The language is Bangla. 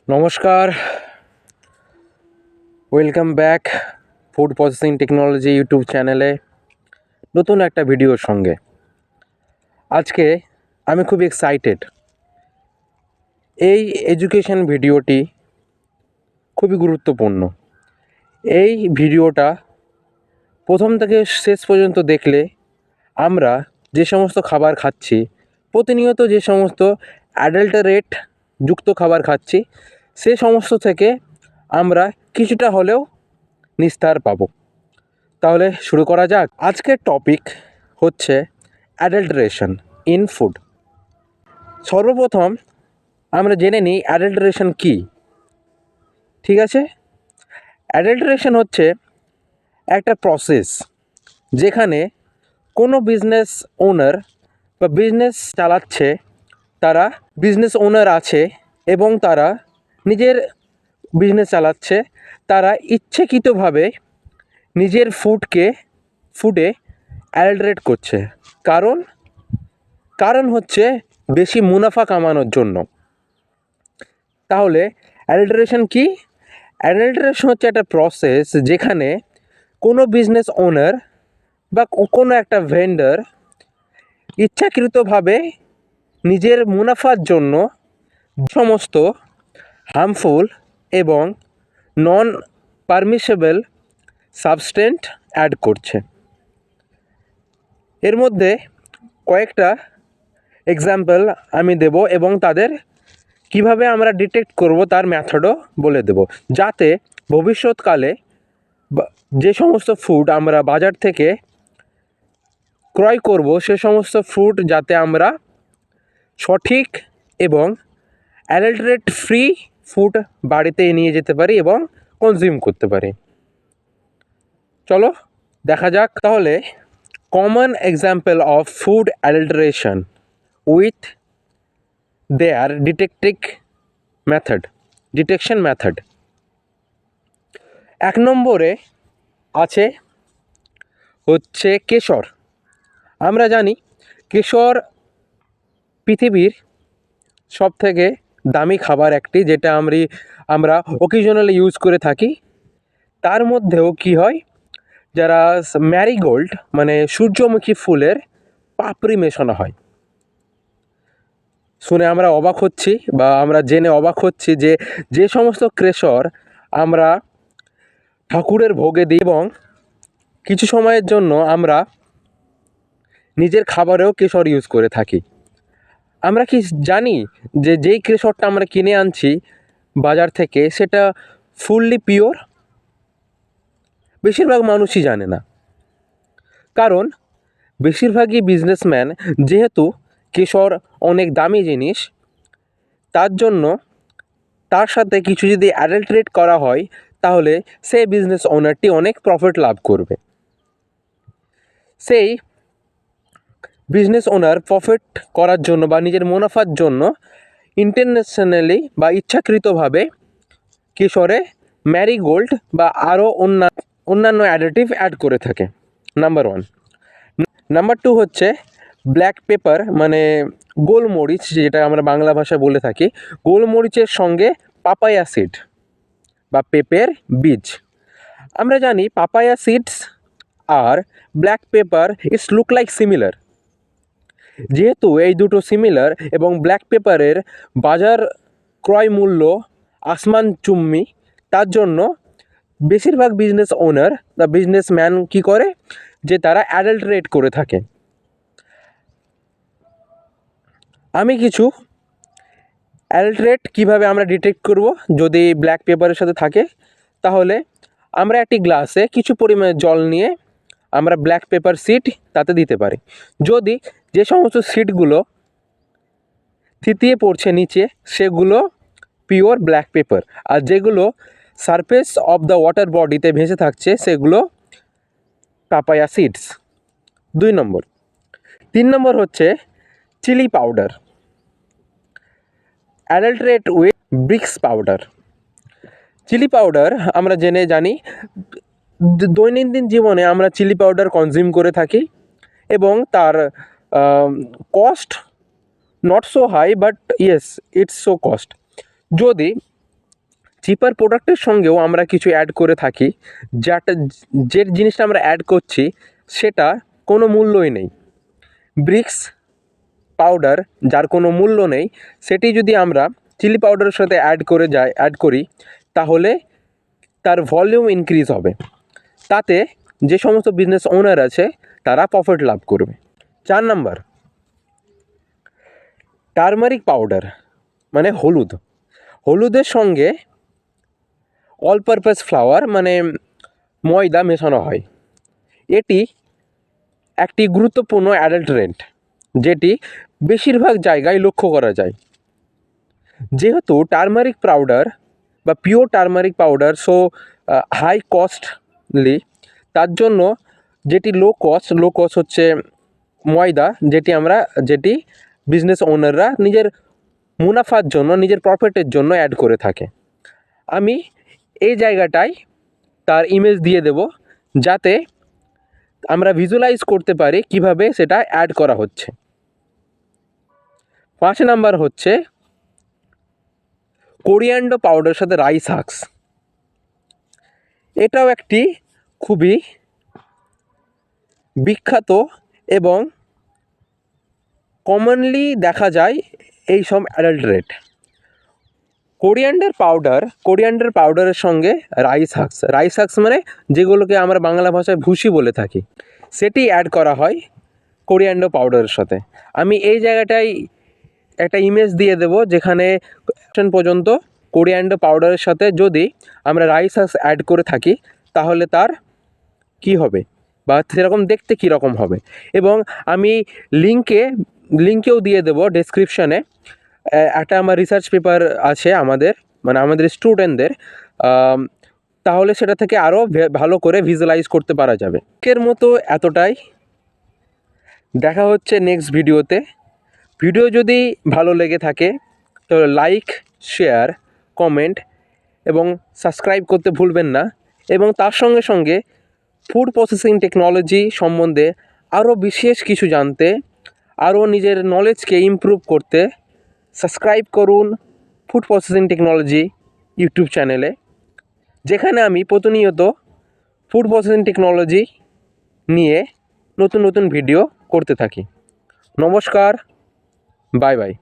নমস্কার, welcome back food processing technology YouTube চ্যানেলে নতুন একটা ভিডিওর সঙ্গে। আজকে আমি খুব এক্সাইটেড। এই এডুকেশন ভিডিওটি খুবই গুরুত্বপূর্ণ। এই ভিডিওটা প্রথম থেকে শেষ পর্যন্ত দেখলে আমরা যে সমস্ত খাবার খাচ্ছি, প্রতিনিয়ত যে সমস্ত অ্যাডাল্টারেট যুক্ত খাবার খাচ্ছি, সে সমস্ত থেকে আমরা কিছুটা হলেও নিস্তার পাবো। তাহলে শুরু করা যাক। আজকের টপিক হচ্ছে অ্যাডাল্টারেশন ইন ফুড। সর্বপ্রথম আমরা জেনে নিই অ্যাডাল্টারেশন কী। ঠিক আছে, অ্যাডাল্টারেশন হচ্ছে একটা প্রসেস যেখানে কোনো বিজনেস ওনার বা বিজনেস চালাচ্ছে, তারা বিজনেস ওনার আছে এবং তারা নিজের বিজনেস চালাচ্ছে, তারা ইচ্ছাকৃতভাবে নিজের ফুডে অ্যাডাল্টারেট করছে। কারণ হচ্ছে বেশি মুনাফা কামানোর জন্য। তাহলে অ্যাডাল্টারেশন কি? অ্যাডাল্টারেশন হচ্ছে একটা প্রসেস যেখানে কোনো বিজনেস ওনার বা কোনো একটা ভেন্ডর ইচ্ছাকৃতভাবে নিজের মুনাফার জন্য সমস্ত হার্মফুল এবং নন পারমিসেবল সাবস্টেন্স অ্যাড করছে। এর মধ্যে কয়েকটা এক্সাম্পল আমি দেব এবং তাদের কিভাবে আমরা ডিটেক্ট করব তার মেথডও বলে দেব, যাতে ভবিষ্যৎকালে যে সমস্ত ফুড আমরা বাজার থেকে ক্রয় করব সে সমস্ত ফুড যাতে আমরা সঠিক এবং অ্যাডাল্টারেট ফ্রি ফুড বাড়িতে নিয়ে যেতে পারি এবং কনজিউম করতে পারি। চলো দেখা যাক। তাহলে common example of food adulteration with their detection method. 1 নম্বরে আছে হচ্ছে কেশর। আমরা জানি কেশর পৃথিবীর সবথেকে দামি খাবার একটি, যেটা আমরা অকেশনালি ইউজ করে থাকি। তার মধ্যেও কি হয়, যারা ম্যারিগোল্ড মানে সূর্যমুখী ফুলের পাপড়ি মেশানো হয়। শুনে আমরা অবাক হচ্ছি বা আমরা জেনে অবাক হচ্ছি যে সমস্ত কেশর আমরা ঠাকুরের ভোগে দিই এবং কিছু সময়ের জন্য আমরা নিজের খাবারেও কেশর ইউজ করে থাকি। আমরা কি জানি যেই কেশরটা আমরা কিনে আনছি বাজার থেকে সেটা ফুললি পিওর? বেশিরভাগ মানুষই জানে না, কারণ বেশিরভাগই বিজনেসম্যান, যেহেতু কেশর অনেক দামি জিনিস, তার জন্য তার সাথে কিছু যদি অ্যাডাল্টারেট করা হয় তাহলে সেই বিজনেস ওনারটি অনেক প্রফিট লাভ করবে। সেই বিজনেস ওনার প্রফিট করার জন্য বা নিজের মুনাফার জন্য ইন্টারন্যাশনালি বা ইচ্ছাকৃতভাবে কেশরে ম্যারিগোল্ড বা আরও অন্যান্য অ্যাডিটিভ অ্যাড করে থাকে। নাম্বার 1। নাম্বার 2 হচ্ছে ব্ল্যাক পেপার মানে গোলমরিচ, যেটা আমরা বাংলা ভাষায় বলে থাকি। গোলমরিচের সঙ্গে পাপায়া সিড বা পেঁপের বীজ। আমরা জানি পাপায়া সিডস আর black pepper it's look like similar. যেহেতু এই দুটো সিমিলার এবং ব্ল্যাক পেপারের বাজার ক্রয় মূল্য আসমান চুম্বি, তার জন্য বেশিরভাগ বিজনেস ওনার বা বিজনেসম্যান কী করে, যে তারা অ্যাডাল্টারেট করে থাকে। আমি কিছু অ্যাডাল্টারেট কীভাবে আমরা ডিটেক্ট করব যদি ব্ল্যাক পেপারের সাথে থাকে, তাহলে আমরা একটি গ্লাসে কিছু পরিমাণে জল নিয়ে আমরা ব্ল্যাক পেপার সিড তাতে দিতে পারি। যদি যে সমস্ত সিডগুলো থিতিয়ে পড়ছে নিচে সেগুলো পিওর ব্ল্যাক পেপার, আর যেগুলো সারফেস অফ দ্য ওয়াটার বডিতে ভেসে থাকছে সেগুলো পাপায়া সিডস। 2 নম্বর। 3 নম্বর হচ্ছে chilli powder, adulterated with bricks powder. Chilli powder আমরা জানি দৈনন্দিন জীবনে আমরা চিলি পাউডার কনজিউম করে থাকি এবং তার cost not so high, but yes it's so cost. যদি চিপার প্রোডাক্টের সঙ্গেও আমরা কিছু অ্যাড করে থাকি, যে জিনিসটা আমরা অ্যাড করছি সেটা কোনো মূল্যই নেই। ব্রিক্স পাউডার যার কোনো মূল্য নেই, সেটি যদি আমরা চিলি পাউডারের সাথে অ্যাড করি তাহলে তার ভলিউম ইনক্রিজ হবে, তাতে যে সমস্ত বিজনেস ওনার আছে তারা প্রফিট লাভ করবে। 4 নাম্বার, টারমারিক পাউডার মানে হলুদের সঙ্গে অল পারপাস ফ্লাওয়ার মানে ময়দা মেশানো হয়। এটি একটি গুরুত্বপূর্ণ অ্যাডাল্টারেন্ট যেটি বেশিরভাগ জায়গায় লক্ষ্য করা যায়। যেহেতু টারমারিক পাউডার বা pure turmeric powder high costly, তার জন্য যেটি লো কস্ট হচ্ছে ময়দা, যেটি বিজনেস ওনাররা নিজের মুনাফার জন্য, নিজের প্রফিটের জন্য অ্যাড করে থাকে। আমি এই জায়গাটায় তার ইমেজ দিয়ে দেব যাতে আমরা ভিজুয়ালাইজ করতে পারি কিভাবে সেটা অ্যাড করা হচ্ছে। 5 নাম্বার হচ্ছে কোরিয়ান্ডার পাউডারের সাথে রাইস হাক্স। এটাও একটি খুবই বিখ্যাত এবং কমনলি দেখা যায় এই সব অ্যাডাল্টারেট। কোরিয়ান্ডার পাউডারের সঙ্গে রাইস হাক্স মানে যেগুলোকে আমরা বাংলা ভাষায় ভুসি বলে থাকি, সেটি অ্যাড করা হয় কোরিয়ান্ডার পাউডারের সাথে। আমি এই জায়গাটায় একটা ইমেজ দিয়ে দেব যেখানে পর্যন্ত কোরিয়ান্ডার পাউডারের সাথে যদি আমরা রাইস হাক্স অ্যাড করে থাকি তাহলে তার কি হবে বা সেরকম দেখতে কীরকম হবে। এবং আমি লিঙ্কেও দিয়ে দেবো ডেসক্রিপশানে। একটা আমার রিসার্চ পেপার আছে আমাদের স্টুডেন্টদের, তাহলে সেটা থেকে আরও ভালো করে ভিজুয়ালাইজ করতে পারা যাবে। এর মতো এতটাই, দেখা হচ্ছে নেক্সট ভিডিওতে। ভিডিও যদি ভালো লেগে থাকে তাহলে লাইক, শেয়ার, কমেন্ট এবং সাবস্ক্রাইব করতে ভুলবেন না। এবং তার সঙ্গে সঙ্গে ফুড প্রসেসিং টেকনোলজি সম্বন্ধে আরও বিশেষ কিছু জানতে, আরও নিজের নলেজকে ইমপ্রুভ করতে সাবস্ক্রাইব করুন ফুড প্রসেসিং টেকনোলজি ইউটিউব চ্যানেলে, যেখানে আমি প্রতিনিয়ত ফুড প্রসেসিং টেকনোলজি নিয়ে নতুন ভিডিও করতে থাকি। নমস্কার, বাই বাই।